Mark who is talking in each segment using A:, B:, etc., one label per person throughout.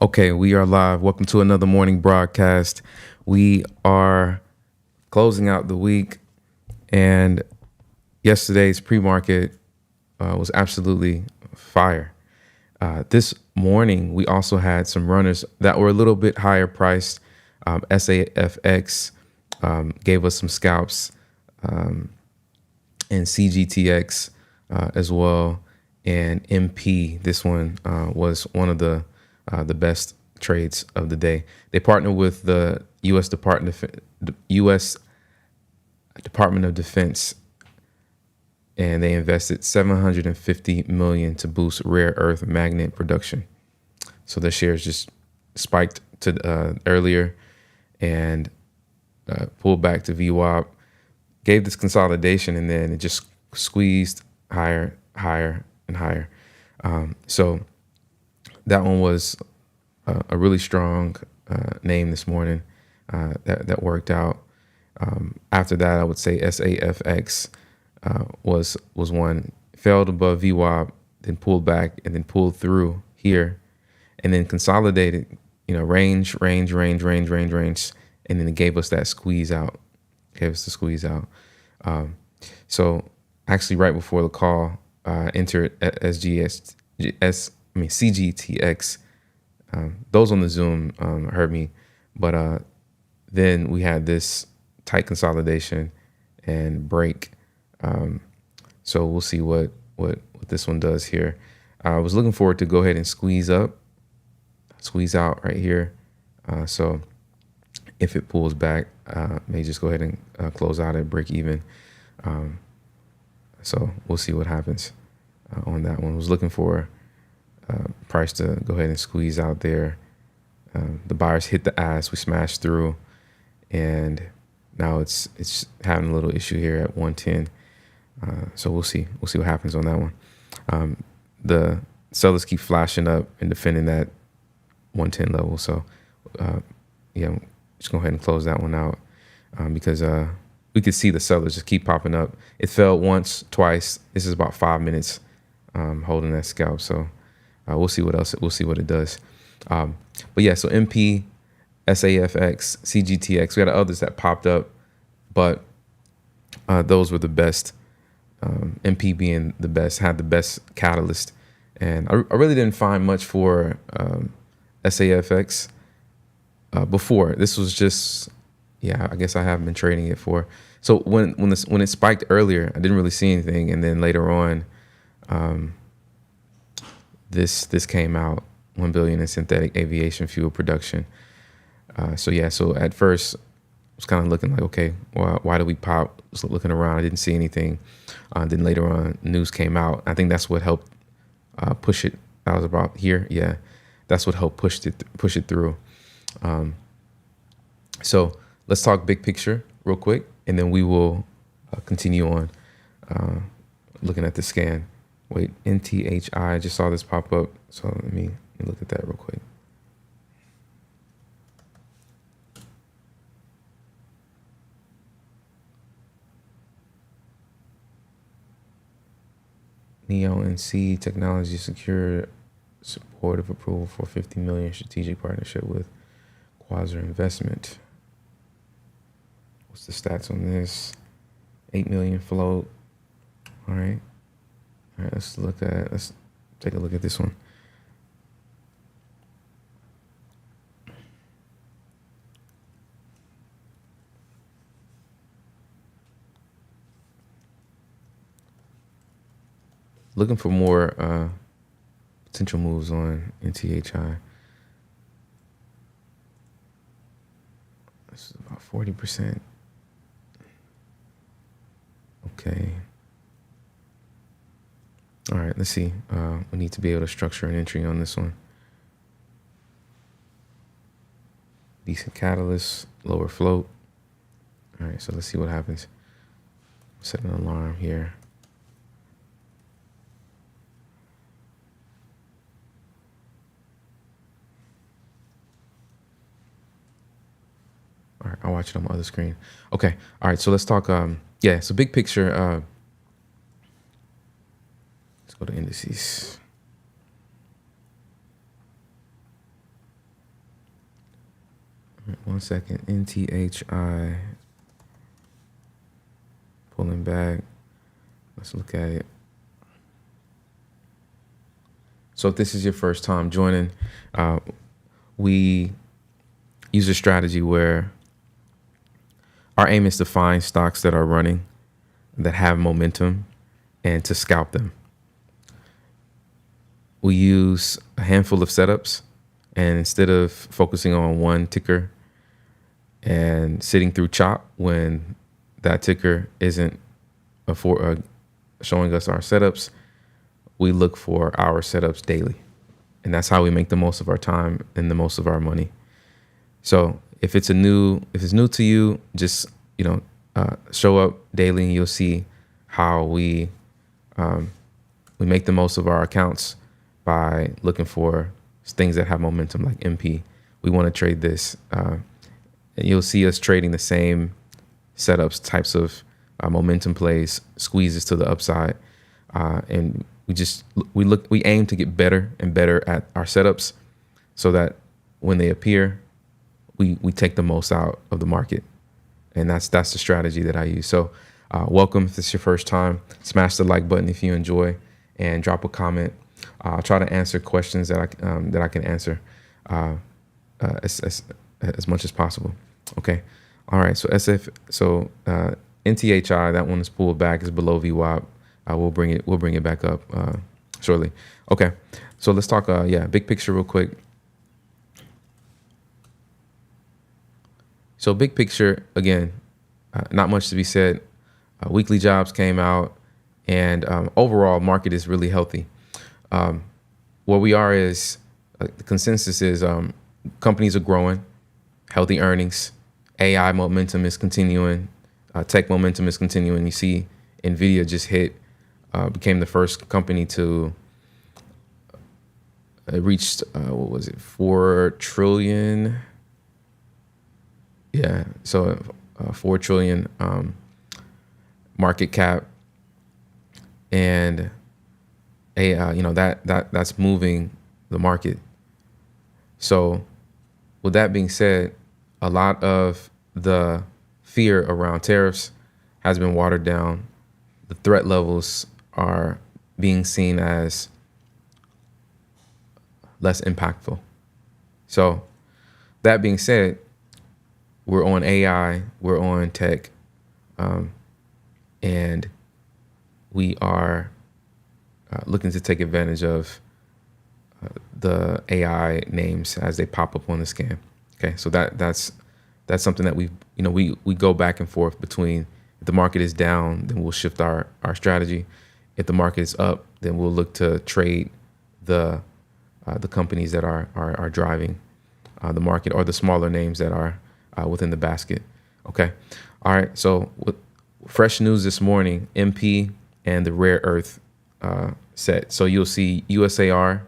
A: Okay, we are live. Welcome to another morning broadcast. We are closing out the week, and yesterday's pre-market was absolutely fire. This morning, we also had some runners that were a little bit higher priced. SAFX gave us some scalps, and CGTX as well, and MP. This one was one of the best trades of the day. They partnered with the U.S. Department of Defense, and they invested $750 million to boost rare earth magnet production. So the shares just spiked to earlier and pulled back to VWAP, gave this consolidation, and then it just squeezed higher, higher, and higher. So that one was a really strong name this morning that worked out. After that, I would say SAFX was one, failed above VWAP, then pulled back, and then pulled through here, and then consolidated. Range, and then it gave us that squeeze out. Gave us the squeeze out. So actually, right before the call, entered CGTX. Those on the Zoom heard me, but then we had this tight consolidation and break. So we'll see what this one does here. I was looking forward to go ahead and squeeze out right here. So if it pulls back, may just go ahead and close out at break even. So we'll see what happens on that one. Was looking for price to go ahead and squeeze out there. The buyers hit the ass. We smashed through, and now it's having a little issue here at 110. So we'll see what happens on that one. The sellers keep flashing up and defending that 110 level. So just go ahead and close that one out because we could see the sellers just keep popping up. It fell once, twice. This is about 5 minutes holding that scalp. So we'll see what else. We'll see what it does. But yeah, so MP, SAFX, CGTX. We had others that popped up, but those were the best. MP being the best, had the best catalyst. And I really didn't find much for SAFX before. This was just, I guess I haven't been trading it for. So when it spiked earlier, I didn't really see anything, and then later on, this came out, 1 billion in synthetic aviation fuel production. So at first, I was kind of looking like, okay, well, why did we pop? I was looking around, I didn't see anything. Then later on, news came out. I think that's what helped push it. That was about here, yeah. That's what helped push it through. So let's talk big picture real quick, and then we will continue on looking at the scan. Wait, NTHI, I just saw this pop up. So let me look at that real quick. Neo NC Technology secured supportive approval for 50 million strategic partnership with Quasar Investment. What's the stats on this? 8 million float. All right, let's take a look at this one. Looking for more potential moves on NTHI. This is about 40%. Okay. All right, let's see. We need to be able to structure an entry on this one. Decent catalyst, lower float. All right, so let's see what happens. Set an alarm here. All right, I'll watch it on my other screen. Okay, all right, so let's talk, so big picture, let's go to indices. 1 second. NTHI pulling back. Let's look at it. So if this is your first time joining, we use a strategy where our aim is to find stocks that are running, that have momentum, and to scalp them. We use a handful of setups, and instead of focusing on one ticker and sitting through chop when that ticker isn't showing us our setups, we look for our setups daily. And that's how we make the most of our time and the most of our money. So if it's new to you, just show up daily, and you'll see how we make the most of our accounts by looking for things that have momentum, like MP. We want to trade this, and you'll see us trading the same setups, types of momentum plays, squeezes to the upside, and we aim to get better and better at our setups, so that when they appear, we take the most out of the market. And that's the strategy that I use. So welcome. If this is your first time, smash the like button if you enjoy, and drop a comment. I'll try to answer questions that I can answer as much as possible. Okay. All right. So NTHI, that one is pulled back, is below VWAP. We'll bring it back up shortly. Okay. So let's talk big picture real quick. So big picture, again, not much to be said. Weekly jobs came out, and overall market is really healthy. Where we are is the consensus is companies are growing, healthy earnings, AI momentum is continuing, tech momentum is continuing. You see NVIDIA just became the first company to reached, 4 trillion. Yeah, so 4 trillion market cap, and that's moving the market. So with that being said, a lot of the fear around tariffs has been watered down. The threat levels are being seen as less impactful. So that being said, we're on AI, we're on tech, and we are looking to take advantage of the AI names as they pop up on the scan. Okay, so that's something that we go back and forth between. If the market is down, then we'll shift our strategy. If the market is up, then we'll look to trade the companies that are driving the market, or the smaller names that are within the basket. Okay. All right. So with fresh news this morning, MP and the rare earth set. So you'll see USAR.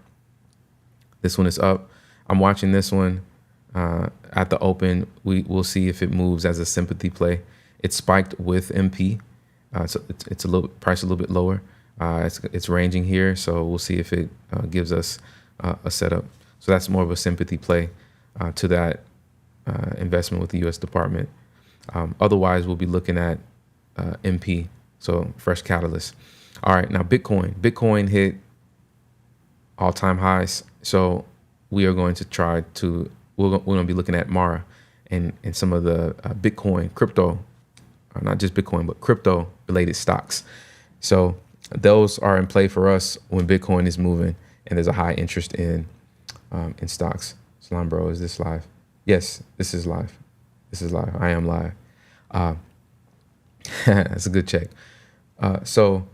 A: This one is up. I'm watching this one at the open. We'll see if it moves as a sympathy play. It spiked with MP. So it's price a little bit lower. It's ranging here. So we'll see if it gives us a setup. So that's more of a sympathy play to that investment with the U.S. Department. Otherwise, we'll be looking at MP, so fresh catalyst. All right, now Bitcoin hit all-time highs. So we are going to we're going to be looking at Mara and some of the Bitcoin, crypto, or not just Bitcoin, but crypto-related stocks. So those are in play for us when Bitcoin is moving and there's a high interest in stocks. Salam, bro, is this live? Yes, this is live. I am live. That's a good check. So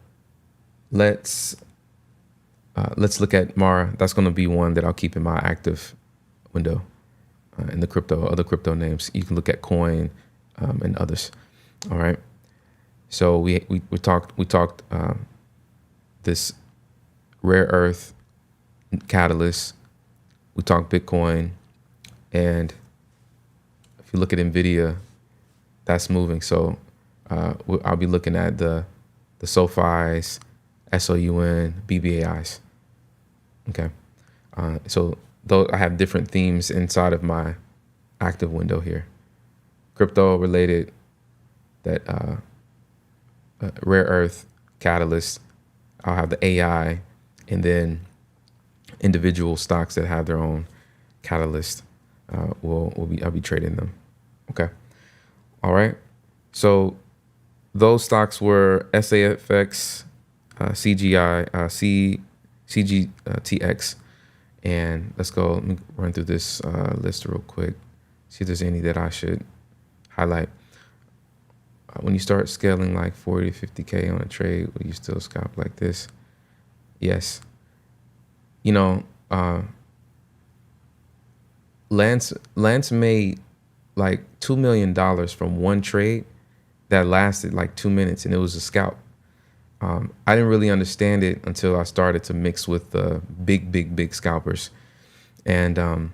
A: let's look at Mara. That's going to be one that I'll keep in my active window. In the other crypto names, you can look at Coin and others. All right. So we talked this rare earth catalyst. We talked Bitcoin, and if you look at NVIDIA, that's moving. So I'll be looking at the SoFis, SOUN, BBAIs. Okay. So though I have different themes inside of my active window here. Crypto related, that rare earth catalyst. I'll have the AI, and then individual stocks that have their own catalyst. I'll be trading them. Okay. All right. So those stocks were SAFX, CGI, CGTX, and let's go. Let me run through this list real quick. See if there's any that I should highlight. When you start scaling like 40 to 50K on a trade, will you still scalp like this? Yes. You know, Lance made like $2 million from one trade that lasted like 2 minutes, and it was a scalp. I didn't really understand it until I started to mix with the big scalpers. And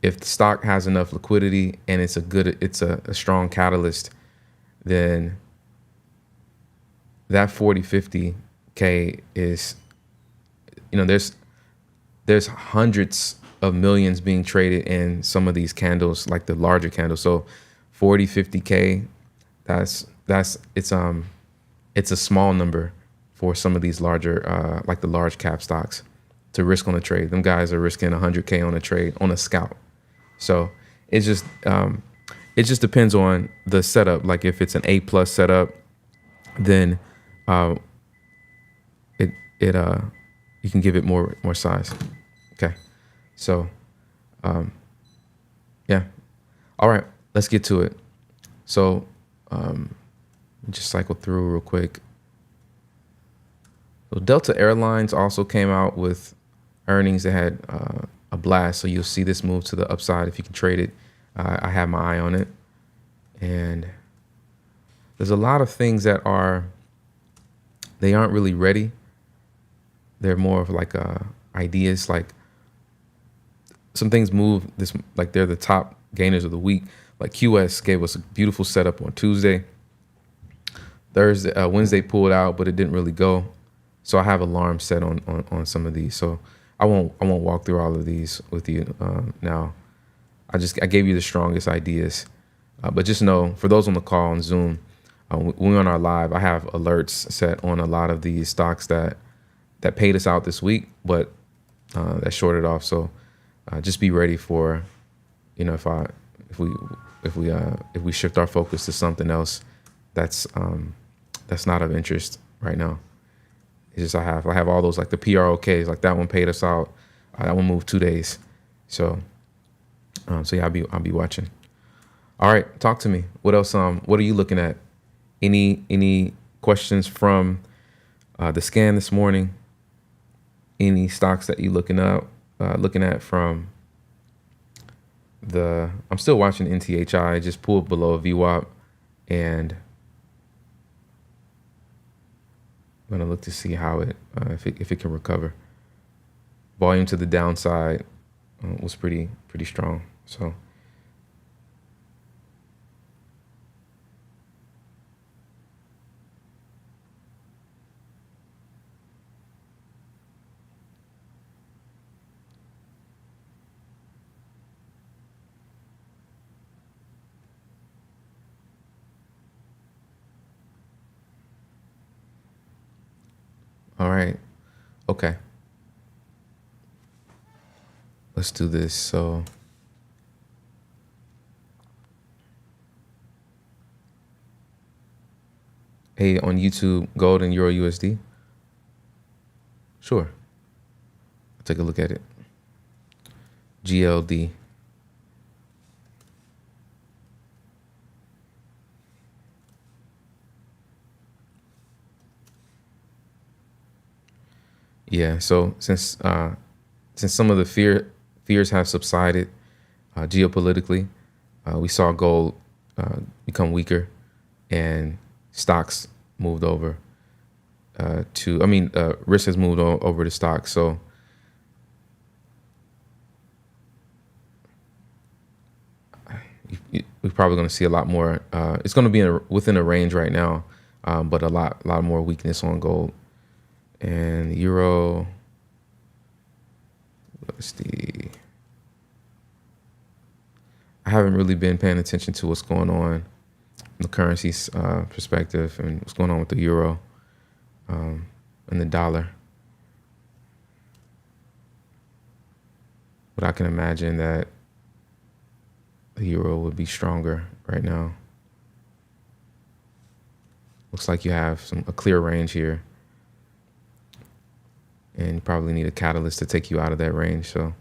A: if the stock has enough liquidity and it's a strong catalyst, then that 40, 50K is, there's hundreds of millions being traded in some of these candles, like the larger candles. So 40, 50K, it's a small number for some of these larger, like the large cap stocks to risk on a trade. Them guys are risking 100K on a trade on a scalp. So it just depends on the setup. Like if it's an A+ setup, then you can give it more size. Okay. So yeah. All right, let's get to it. So just cycle through real quick. So Delta Airlines also came out with earnings that had a blast. So you'll see this move to the upside if you can trade it. I have my eye on it. And there's a lot of things that they aren't really ready. They're more of like ideas. Like some things move this, like they're the top gainers of the week. Like QS gave us a beautiful setup on Tuesday. Wednesday pulled out, but it didn't really go. So I have alarms set on some of these. So I won't walk through all of these with you now. I gave you the strongest ideas. But just know, for those on the call on Zoom, when we're on our live, I have alerts set on a lot of these stocks that paid us out this week, but that shorted off. So just be ready for, if we shift our focus to something else that's not of interest right now. It's just I have all those, like the PROKs, like that one paid us out. That one moved 2 days. So yeah, I'll be watching. All right, talk to me. What else? What are you looking at? Any questions from the scan this morning? Any stocks that you looking at from I'm still watching NTHI. Just pulled below VWAP, and I'm gonna look to see how if it can recover. Volume to the downside was pretty strong. So all right, okay. Let's do this. So hey, on YouTube, gold and Euro USD. Sure. I'll take a look at it. GLD. Yeah, so since some of the fears have subsided geopolitically, we saw gold become weaker, and stocks moved over risk has moved over to stocks. So we're probably going to see a lot more. It's going to be within a range right now, but a lot more weakness on gold. And Euro, let's see. I haven't really been paying attention to what's going on from the currency's perspective and what's going on with the euro and the dollar. But I can imagine that the euro would be stronger right now. Looks like you have a clear range here, and you probably need a catalyst to take you out of that range. So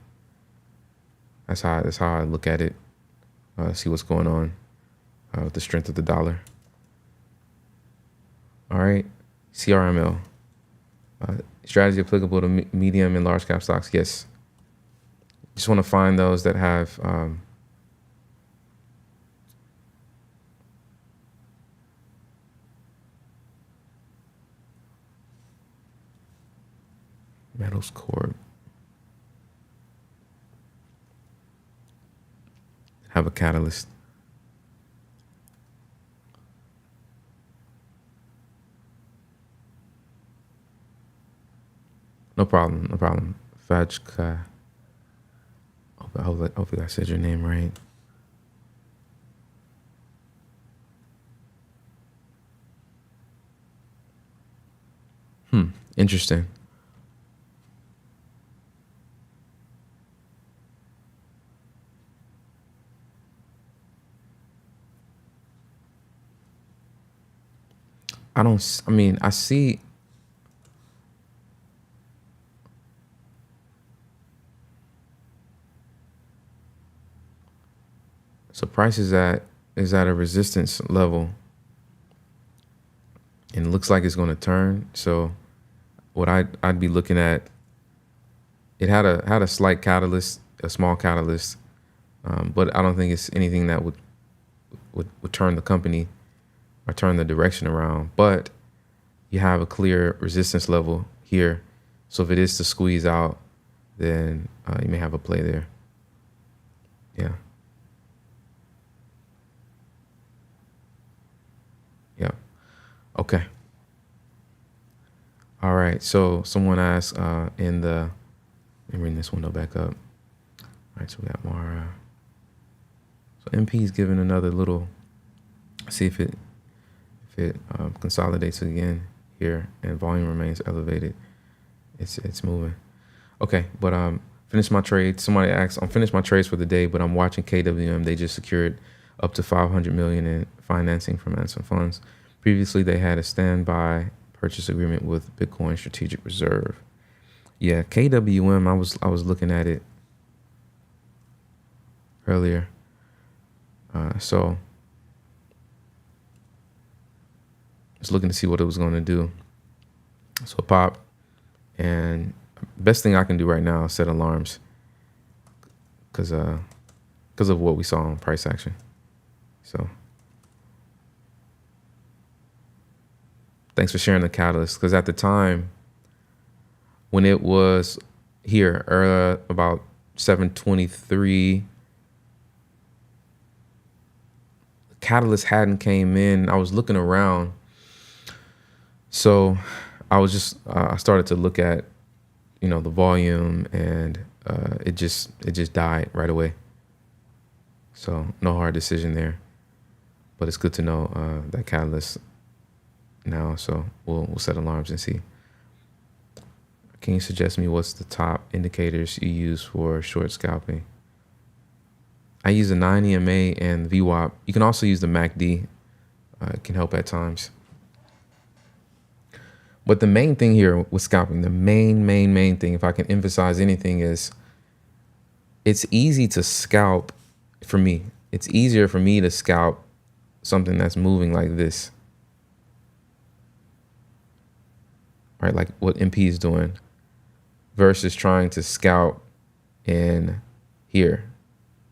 A: that's how I look at it. See what's going on with the strength of the dollar. All right, CRML. Strategy applicable to medium and large cap stocks. Yes. Just want to find those that have Metals Corp. Have a catalyst. No problem. Fajka. Hopefully I said your name right. Interesting. I see. So price is at a resistance level, and it looks like it's going to turn. So what I'd be looking at, it had a slight catalyst, a small catalyst, but I don't think it's anything that would turn the company or turn the direction around. But you have a clear resistance level here. So if it is to squeeze out, then you may have a play there. Yeah. Yeah. Okay. All right. So someone asked let me bring this window back up. All right. So we got more. So MP is giving another little. See if it consolidates again here and volume remains elevated. It's moving. Okay. But finished my trade. Somebody asked, I'm finished my trades for the day, but I'm watching KWM. They just secured up to $500 million in financing from Anson Funds. Previously, they had a standby purchase agreement with Bitcoin Strategic Reserve. Yeah, KWM. I was looking at it earlier. So just looking to see what it was going to do. So it popped, and best thing I can do right now is set alarms because of what we saw in price action. So thanks for sharing the catalyst, because at the time when it was here about 7:23, the catalyst hadn't came in. I was looking around, so I was just I started to look at the volume, and it just died right away. So no hard decision there, but it's good to know that catalyst now. So we'll set alarms and see. Can you suggest me what's the top indicators you use for short scalping? I use the 9 EMA and VWAP. You can also use the MACD. It can help at times. But the main thing here with scalping, the main thing, if I can emphasize anything, is it's easy to scalp for me. It's easier for me to scalp something that's moving like this, right? Like what MP is doing, versus trying to scalp in here,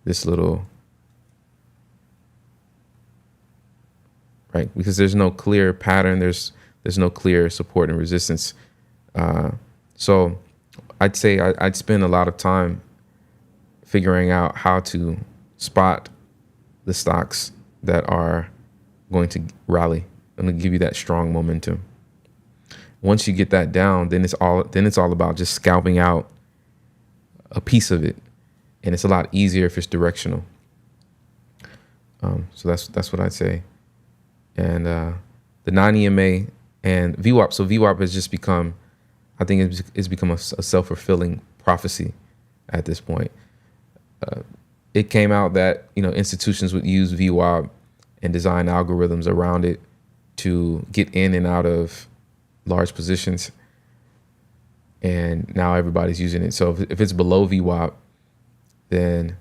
A: this little, right? Because there's no clear pattern. There's no clear support and resistance. So I'd say I'd spend a lot of time figuring out how to spot the stocks that are going to rally and give you that strong momentum. Once you get that down, then it's all about just scalping out a piece of it. And it's a lot easier if it's directional. So that's what I'd say. And the non-EMA and VWAP. So VWAP has just become, I think it's become a self-fulfilling prophecy at this point. It came out that, institutions would use VWAP and design algorithms around it to get in and out of large positions. And now everybody's using it. So if it's below VWAP, then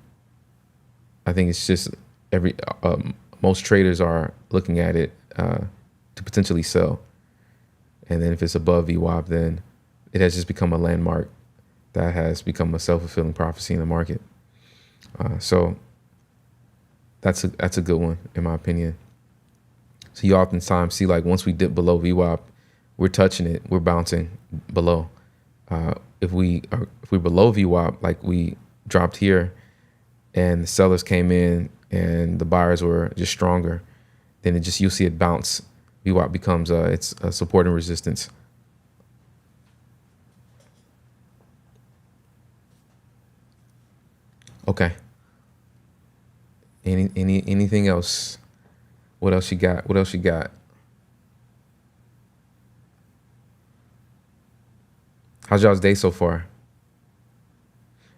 A: I think it's just most traders are looking at it to potentially sell. And then if it's above VWAP, then it has just become a landmark that has become a self-fulfilling prophecy in the market. So that's a good one, in my opinion. So you oftentimes see, like, once we dip below VWAP, we're touching it, we're bouncing below. If we're below VWAP, like we dropped here, and the sellers came in and the buyers were just stronger, then you'll see it bounce. VWAP becomes it's a support and resistance. Okay. Anything else? What else you got? What else you got? How's y'all's day so far?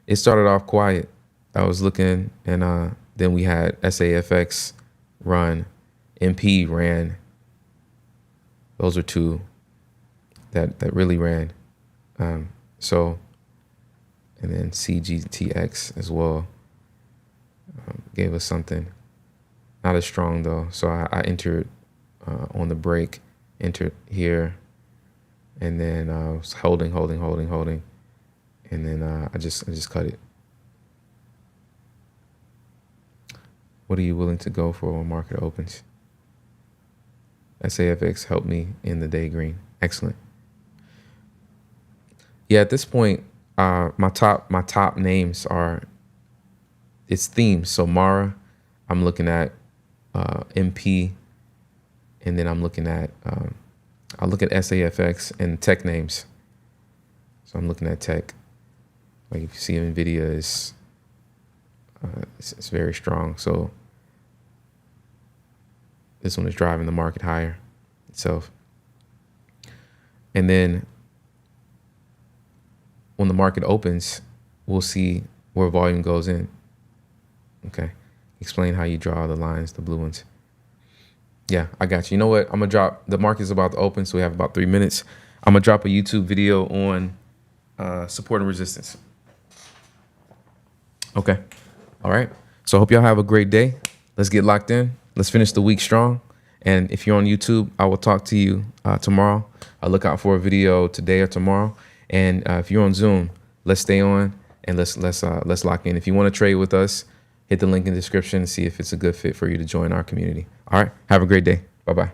A: It started off quiet. I was looking, and then we had SAFX run, MP ran. Those are two that really ran. So, and then CGTX as well gave us something. Not as strong though. So I entered on the break, entered here, and then was holding, and then I just cut it. What are you willing to go for when market opens? SAFX helped me in the day green. Excellent. Yeah, at this point, my top names are, it's themes. So Mara, I'm looking at MP, and then I'm looking at I'll look at SAFX and tech names. So I'm looking at tech. Like if you see NVIDIA is it's very strong. So this one is driving the market higher itself. And then when the market opens, we'll see where volume goes in. Okay. Explain how you draw the lines, the blue ones. Yeah, I got you. You know what? I'm going to drop, the market's about to open, so we have about 3 minutes. I'm going to drop a YouTube video on support and resistance. Okay. All right. So I hope y'all have a great day. Let's get locked in. Let's finish the week strong. And if you're on YouTube, I will talk to you tomorrow. I'll look out for a video today or tomorrow. And if you're on Zoom, let's stay on and let's lock in. If you want to trade with us, hit the link in the description and see if it's a good fit for you to join our community. All right. Have a great day. Bye-bye.